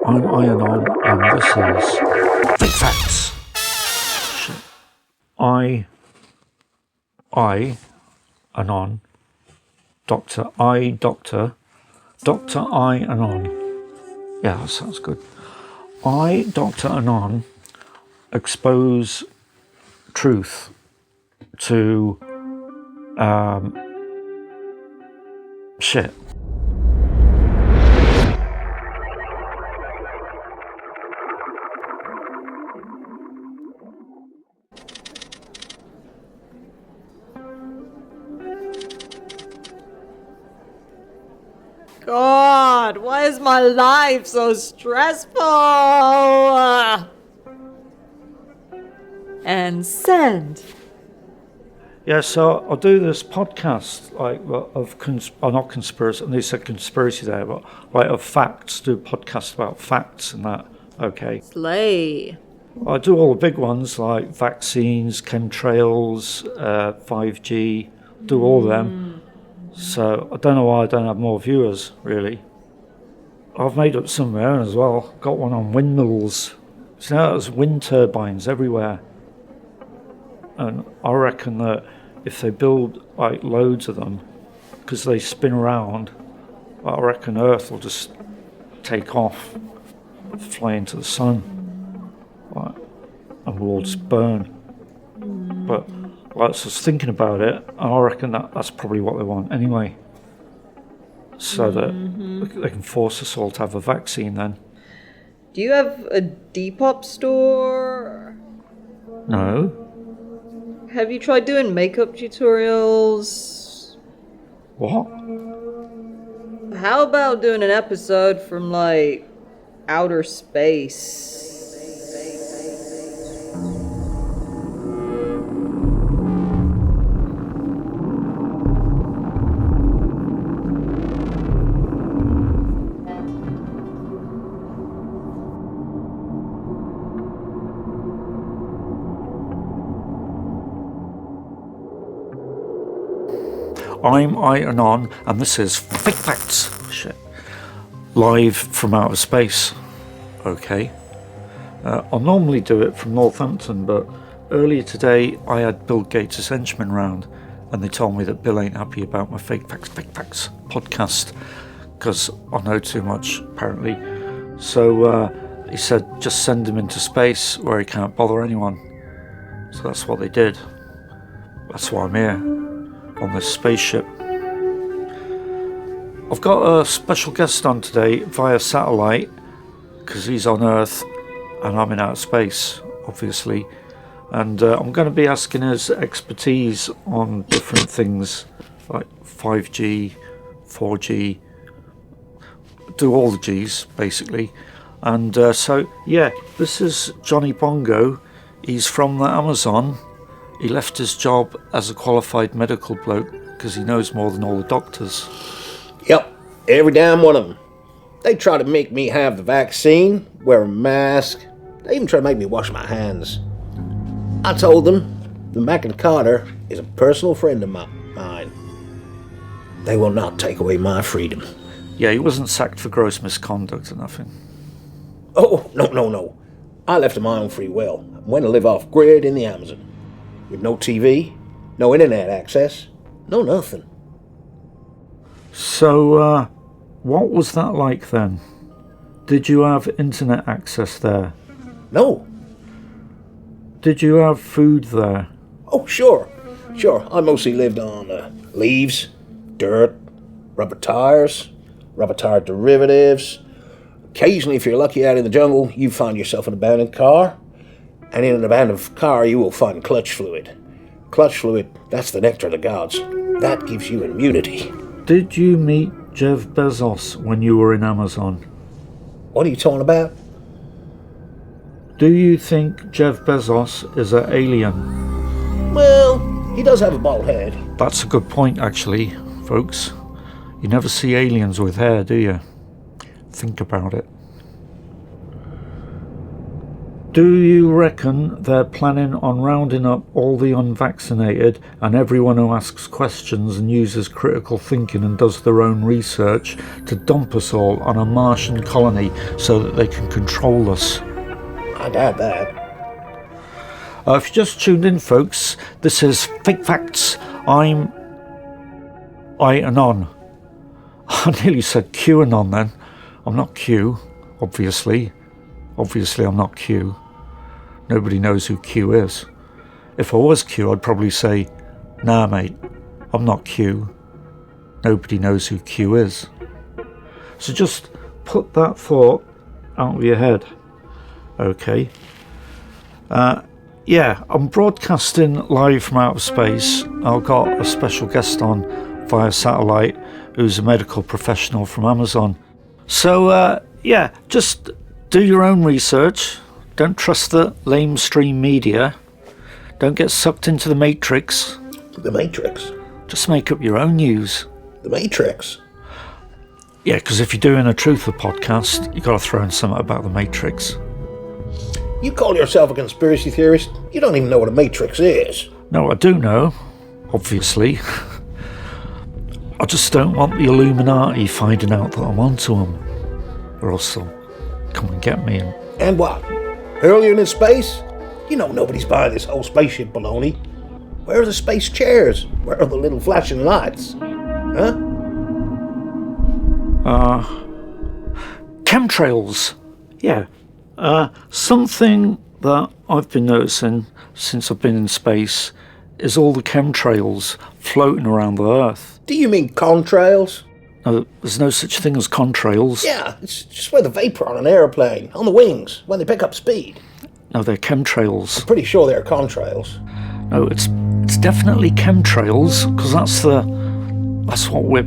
I'm i-anon, and this is Fake Facts. Shit. I-anon, Doctor I-anon. Yeah, that sounds good. Dr. Anon, expose truth to shit. God, why is my life so stressful? And send. Yeah, so I'll do this podcast not conspiracy. And they said conspiracy there, but like of facts. Do a podcast about facts and that. Okay. Slay. I do all the big ones like vaccines, chemtrails, 5G. Do all of them. So I don't know why I don't have more viewers, really. I've made up some of my own as well. Got one on windmills. So now there's wind turbines everywhere. And I reckon that if they build like loads of them, because they spin around, I reckon Earth will just take off, fly into the sun, and we'll all just burn. But I was just thinking about it, and I reckon that's probably what they want anyway. So that they can force us all to have a vaccine then. Do you have a Depop store? No. Have you tried doing makeup tutorials? What? How about doing an episode from, like, outer space? I'm i-anon, and this is Fake Facts. Shit. Live from outer space. Okay. I'll normally do it from Northampton, but earlier today I had Bill Gates' henchmen round, and they told me that Bill ain't happy about my Fake Facts podcast, because I know too much, apparently. So he said just send him into space where he can't bother anyone. So that's what they did. That's why I'm here. On this spaceship. I've got a special guest on today via satellite because he's on Earth and I'm in outer space, obviously, and I'm going to be asking his expertise on different things like 5G, 4G, do all the G's basically. And so yeah, this is Johnny Bongo. He's from the Amazon. He left his job as a qualified medical bloke because he knows more than all the doctors. Yep, every damn one of them. They try to make me have the vaccine, wear a mask. They even try to make me wash my hands. I told them the Mackin Carter is a personal friend of mine. They will not take away my freedom. Yeah, he wasn't sacked for gross misconduct or nothing. Oh, no. I left of my own free will. I went to live off-grid in the Amazon. With no TV, no internet access, no nothing. So, what was that like then? Did you have internet access there? No. Did you have food there? Oh, sure. I mostly lived on leaves, dirt, rubber tires, rubber tire derivatives. Occasionally, if you're lucky out in the jungle, you find yourself an abandoned car. And in an abandoned car, you will find clutch fluid. Clutch fluid, that's the nectar of the gods. That gives you immunity. Did you meet Jeff Bezos when you were in Amazon? What are you talking about? Do you think Jeff Bezos is an alien? Well, he does have a bald head. That's a good point, actually, folks. You never see aliens with hair, do you? Think about it. Do you reckon they're planning on rounding up all the unvaccinated and everyone who asks questions and uses critical thinking and does their own research to dump us all on a Martian colony so that they can control us? I doubt that. If you just tuned in, folks, this is Fake Facts. I'm i-anon. I nearly said QAnon then. I'm not Q, obviously. Obviously, I'm not Q. Nobody knows who Q is. If I was Q, I'd probably say, nah, mate, I'm not Q. Nobody knows who Q is. So just put that thought out of your head. Okay. Yeah, I'm broadcasting live from outer space. I've got a special guest on via satellite who's a medical professional from Amazon. So, yeah, just do your own research. Don't trust the lamestream media. Don't get sucked into the Matrix. The Matrix? Just make up your own news. The Matrix? Yeah, because if you're doing a Truther podcast, you got to throw in something about the Matrix. You call yourself a conspiracy theorist? You don't even know what a Matrix is. No, I do know, obviously. I just don't want the Illuminati finding out that I'm onto them, or else they'll come and get me. And what? Earlier in space? You know nobody's buying this whole spaceship baloney. Where are the space chairs? Where are the little flashing lights? Huh? Chemtrails. Yeah. Something that I've been noticing since I've been in space is all the chemtrails floating around the Earth. Do you mean contrails? No, there's no such thing as contrails. Yeah, it's just where the vapor on an aeroplane, on the wings, when they pick up speed. No, they're chemtrails. Pretty sure they're contrails. No, it's definitely chemtrails, because that's what we're...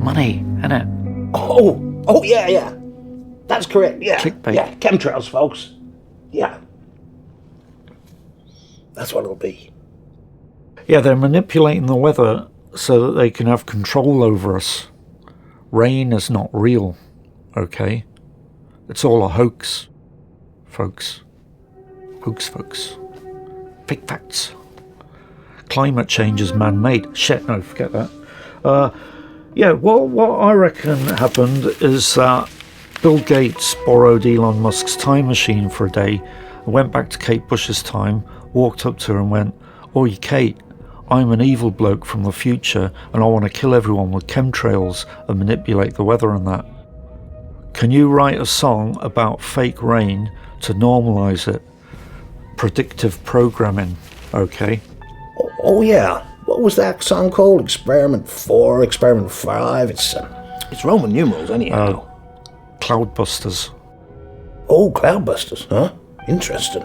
money, innit? Oh, yeah. That's correct, yeah. Clickbait. Yeah, chemtrails, folks. Yeah. That's what it'll be. Yeah, they're manipulating the weather so that they can have control over us. Rain is not real, okay? It's all a hoax, folks. Hoax, folks. Fake facts. Climate change is man-made. Shit, no, forget that. Yeah, what I reckon happened is that Bill Gates borrowed Elon Musk's time machine for a day and went back to Kate Bush's time, walked up to her and went, "Oi, Kate, I'm an evil bloke from the future and I want to kill everyone with chemtrails and manipulate the weather and that. Can you write a song about fake rain to normalise it? Predictive programming, okay?" Oh, yeah. What was that song called? Experiment 4, Experiment 5? It's Roman numerals, anyhow. Cloudbusters. Oh, Cloudbusters, huh? Interesting.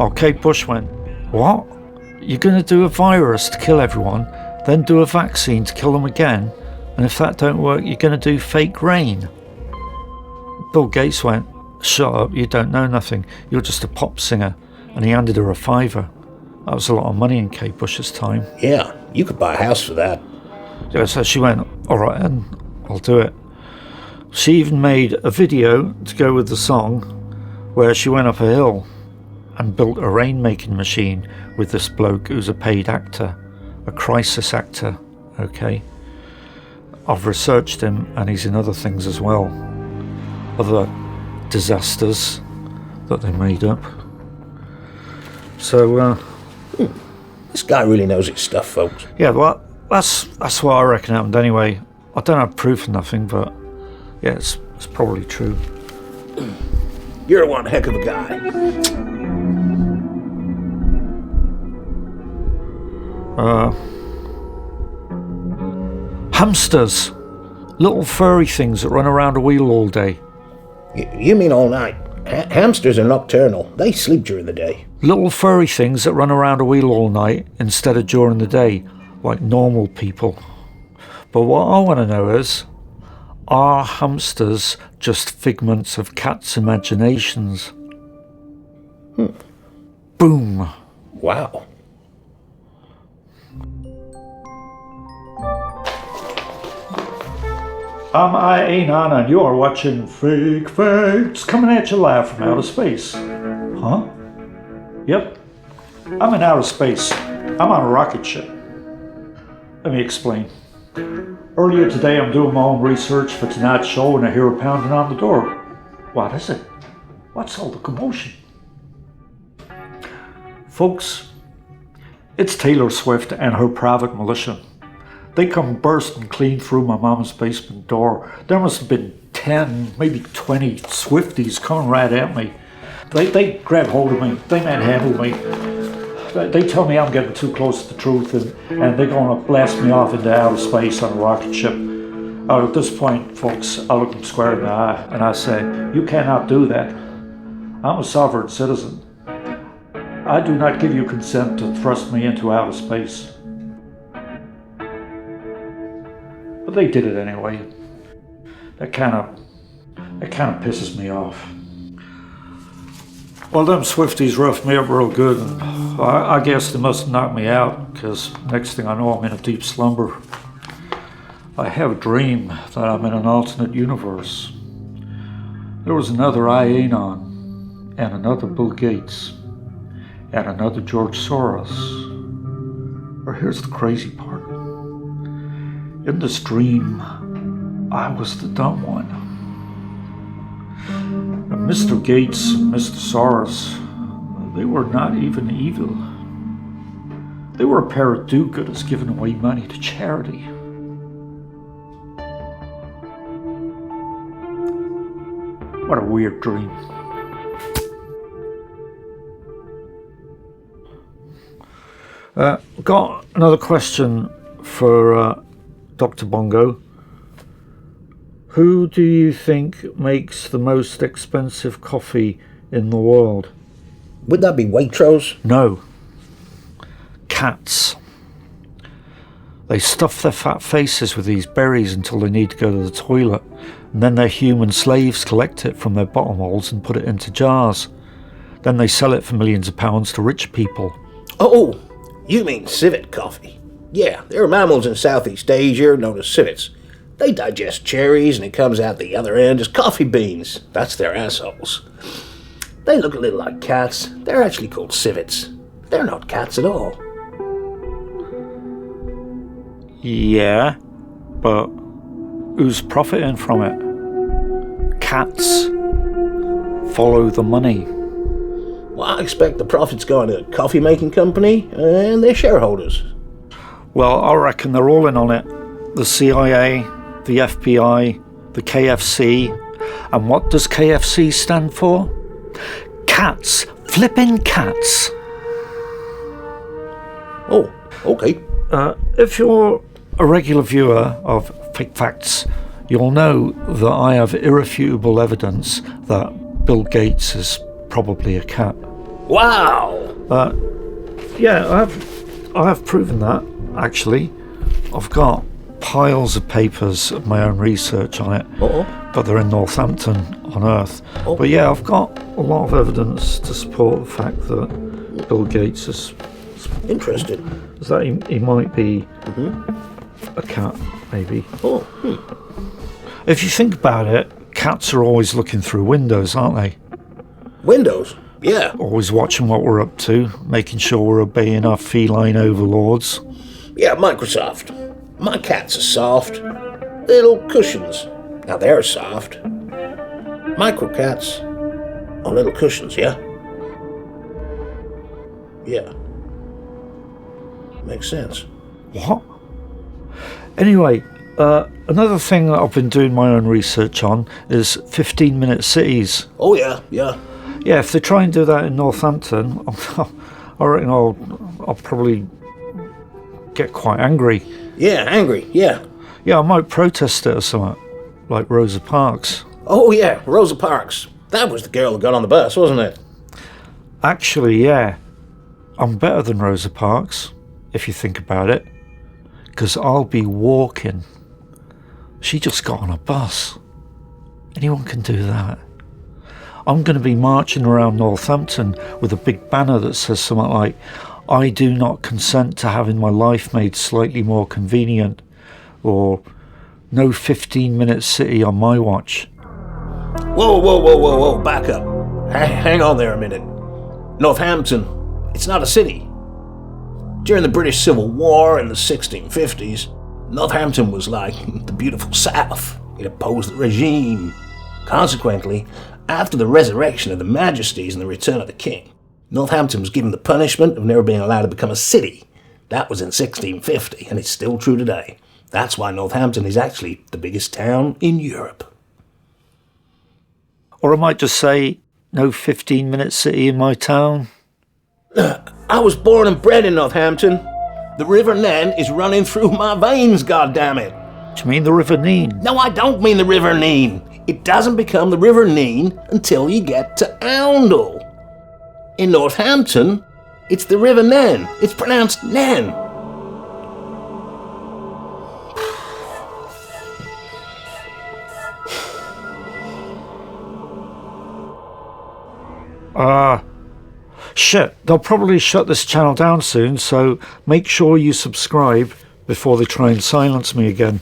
Oh, Kate Bush went, "What? You're going to do a virus to kill everyone, then do a vaccine to kill them again, and if that don't work, you're going to do fake rain?" Bill Gates went, "Shut up, you don't know nothing. You're just a pop singer." And he handed her a $5. That was a lot of money in Kate Bush's time. Yeah, you could buy a house for that. Yeah, so she went, "All right, then, I'll do it." She even made a video to go with the song where she went up a hill and built a rain-making machine with this bloke who's a paid actor, a crisis actor, okay? I've researched him and he's in other things as well. Other disasters that they made up. So, This guy really knows his stuff, folks. yeah, well, that's what I reckon happened anyway. I don't have proof of nothing, but yeah, it's probably true. You're one heck of a guy. Hamsters. Little furry things that run around a wheel all day. You mean all night? Hamsters are nocturnal. They sleep during the day. Little furry things that run around a wheel all night instead of during the day, like normal people. But what I want to know is, are hamsters just figments of cats' imaginations? Boom. Wow. I'm i-anon and you are watching Fake Facts coming at you live from outer space. Huh? Yep. I'm in outer space. I'm on a rocket ship. Let me explain. Earlier today I'm doing my own research for tonight's show and I hear a pounding on the door. What is it? What's all the commotion? Folks, it's Taylor Swift and her private militia. They come bursting clean through my mama's basement door. There must have been 10, maybe 20 Swifties coming right at me. They grab hold of me, they manhandle me. They tell me I'm getting too close to the truth and they're going to blast me off into outer space on a rocket ship. At this point, folks, I look them square in the eye and I say, you cannot do that. I'm a sovereign citizen. I do not give you consent to thrust me into outer space. But they did it anyway. That kind of pisses me off. Well, them Swifties roughed me up real good, and I guess they must have knocked me out, because next thing I know I'm in a deep slumber. I have a dream that I'm in an alternate universe. There was another i-anon, and another Bill Gates, and another George Soros. Or here's the crazy part. In this dream, I was the dumb one. And Mr. Gates and Mr. Soros, they were not even evil. They were a pair of do-gooders giving away money to charity. What a weird dream. Got another question for Dr. Bongo. Who do you think makes the most expensive coffee in the world? Would that be Waitrose? No. Cats. They stuff their fat faces with these berries until they need to go to the toilet, and then their human slaves collect it from their bottom holes and put it into jars. Then they sell it for millions of pounds to rich people. Oh, you mean civet coffee. Yeah, there are mammals in Southeast Asia known as civets. They digest cherries and it comes out the other end as coffee beans. That's their assholes. They look a little like cats. They're actually called civets. They're not cats at all. Yeah, but who's profiting from it? Cats follow the money. Well, I expect the profit's going to a coffee-making company and their shareholders. Well, I reckon they're all in on it. The CIA, the FBI, the KFC. And what does KFC stand for? Cats. Flippin' cats. Oh, okay. If you're a regular viewer of Fake Facts, you'll know that I have irrefutable evidence that Bill Gates is probably a cat. Wow! Yeah, I have proven that, actually. I've got piles of papers of my own research on it, but they're in Northampton on Earth. But yeah, I've got a lot of evidence to support the fact that Bill Gates is interested. Is that he might be a cat, maybe. If you think about it, cats are always looking through windows, aren't they? Windows? Yeah. Always watching what we're up to, making sure we're obeying our feline overlords. Yeah, Microsoft. My cats are soft. Little cushions. Now they're soft. Microcats on little cushions, yeah? Yeah. Makes sense. What? Anyway, another thing that I've been doing my own research on is 15-minute cities. Oh, yeah, yeah. Yeah, if they try and do that in Northampton, I reckon I'll probably get quite angry. Yeah, angry, yeah. Yeah, I might protest it or something, like Rosa Parks. Oh, yeah, Rosa Parks. That was the girl who got on the bus, wasn't it? Actually, yeah. I'm better than Rosa Parks, if you think about it. Because I'll be walking. She just got on a bus. Anyone can do that. I'm going to be marching around Northampton with a big banner that says something like, I do not consent to having my life made slightly more convenient, or No 15-minute city on my watch. Whoa, back up. Hang on there a minute. Northampton, it's not a city. During the British Civil War in the 1650s, Northampton was like the beautiful South. It opposed the regime. Consequently, after the resurrection of the Majesties and the return of the King, Northampton was given the punishment of never being allowed to become a city. That was in 1650, and it's still true today. That's why Northampton is actually the biggest town in Europe. Or I might just say, no 15-minute city in my town. I was born and bred in Northampton. The River Nen is running through my veins, goddammit. Do you mean the River Nene? No, I don't mean the River Nene. It doesn't become the River Nene until you get to Oundle. In Northampton, it's the River Nen. It's pronounced Nen. Shit, they'll probably shut this channel down soon, so make sure you subscribe before they try and silence me again.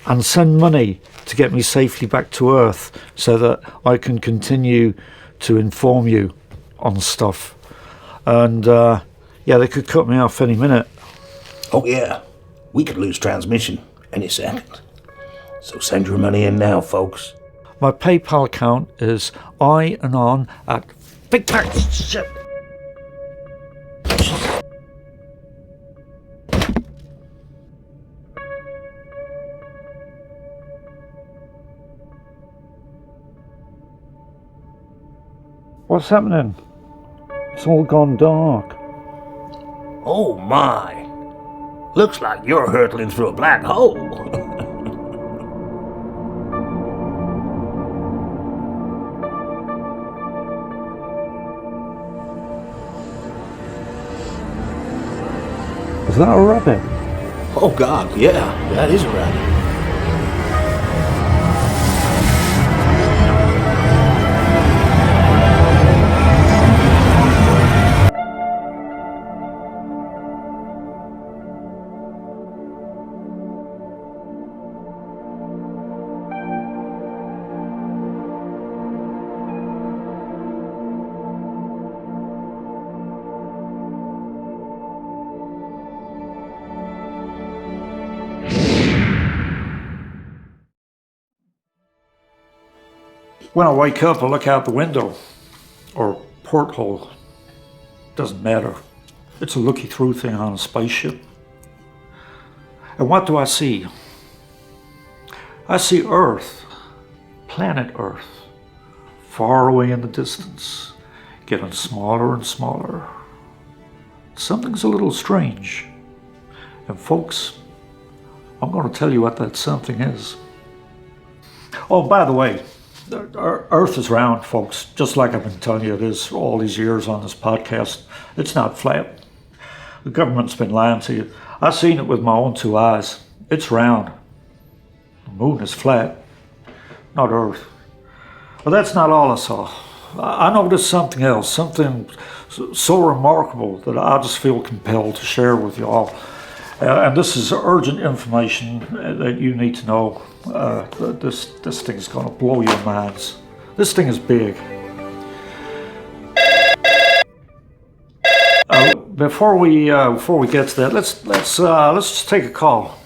And send money to get me safely back to Earth so that I can continue to inform you on stuff. And, yeah, they could cut me off any minute. Oh yeah, we could lose transmission any second. So send your money in now, folks. My PayPal account is i-anon at FAKTS. Shit. What's happening? It's all gone dark. Oh my. Looks like you're hurtling through a black hole. Is that a rabbit? Oh God, yeah, that is a rabbit. When I wake up, I look out the window, or porthole, doesn't matter. It's a looky through thing on a spaceship. And what do I see? I see Earth, planet Earth, far away in the distance, getting smaller and smaller. Something's a little strange. And folks, I'm going to tell you what that something is. Oh, by the way, Earth is round, folks, just like I've been telling you it is all these years on this podcast. It's not flat. The government's been lying to you. I've seen it with my own two eyes. It's round. The moon is flat, not Earth. But that's not all I saw. I noticed something else, something so remarkable that I just feel compelled to share with you all. And this is urgent information that you need to know. This thing is going to blow your minds. This thing is big. Before we get to that, let's just take a call.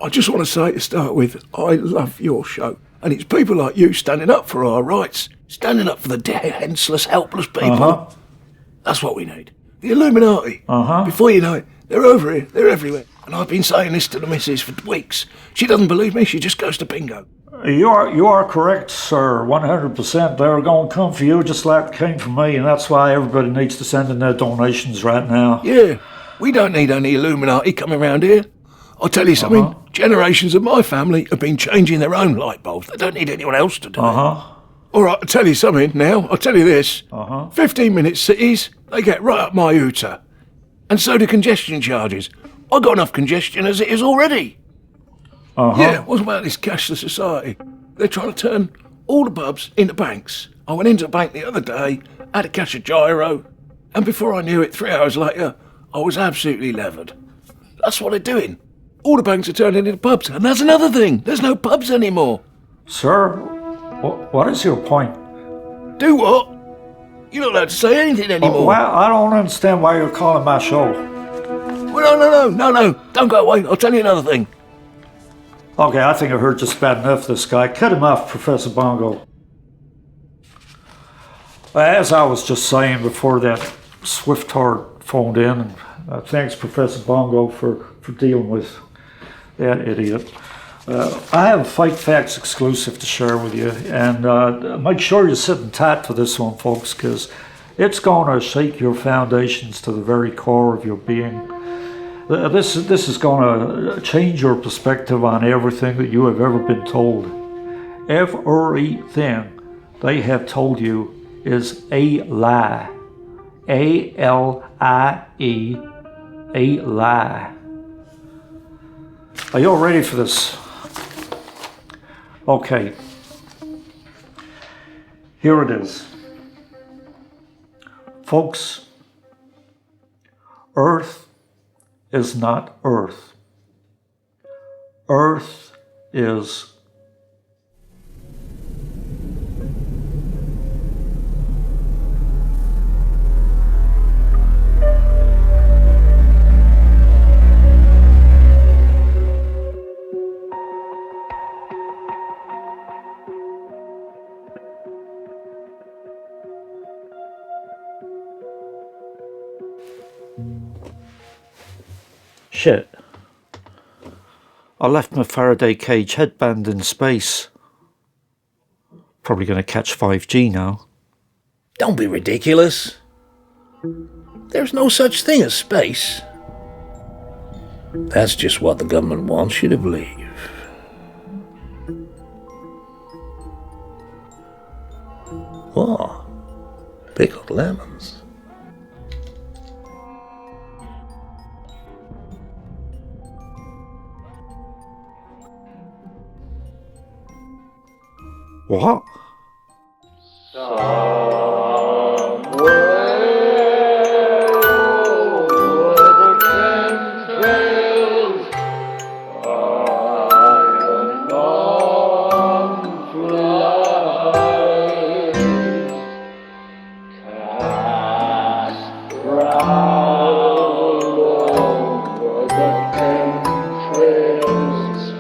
I just want to say to start with, I love your show. And it's people like you standing up for our rights, standing up for the defenceless, helpless people. That's what we need. The Illuminati. Before you know it, they're over here, they're everywhere. And I've been saying this to the missus for weeks. She doesn't believe me, she just goes to bingo. You are correct, sir, 100%. They're going to come for you just like they came for me, and that's why everybody needs to send in their donations right now. Yeah, we don't need any Illuminati coming around here. I'll tell you something, generations of my family have been changing their own light bulbs. They don't need anyone else to do it. All right, I'll tell you something now. I'll tell you this. 15-minute cities, they get right up my hooter. And so do congestion charges. I got enough congestion as it is already. Yeah, what about this cashless society? They're trying to turn all the pubs into banks. I went into a bank the other day, had to cash a gyro, and before I knew it, 3 hours later, I was absolutely levered. That's what they're doing. All the banks are turning into pubs, and that's another thing. There's no pubs anymore. Sir, what is your point? Do what? You're not allowed to say anything anymore. Well, I don't understand why you're calling my show. Well, no. Don't go away. I'll tell you another thing. Okay, I think I heard just bad enough this guy. Cut him off, Professor Bongo. As I was just saying before that Swiftard phoned in, and thanks, Professor Bongo, for dealing with that idiot. I have a FAKTS exclusive to share with you, and make sure you're sitting tight for this one, folks, because it's going to shake your foundations to the very core of your being. This is going to change your perspective on everything that you have ever been told. Everything they have told you is a lie. A-L-I-E, a lie. Are you all ready for this? Okay. Here it is. Folks, Earth is not Earth. Earth is shit. I left my Faraday cage headband in space. Probably going to catch 5G now. Don't be ridiculous. There's no such thing as space. That's just what the government wants you to believe. What? Pickled lemons. What? Trails,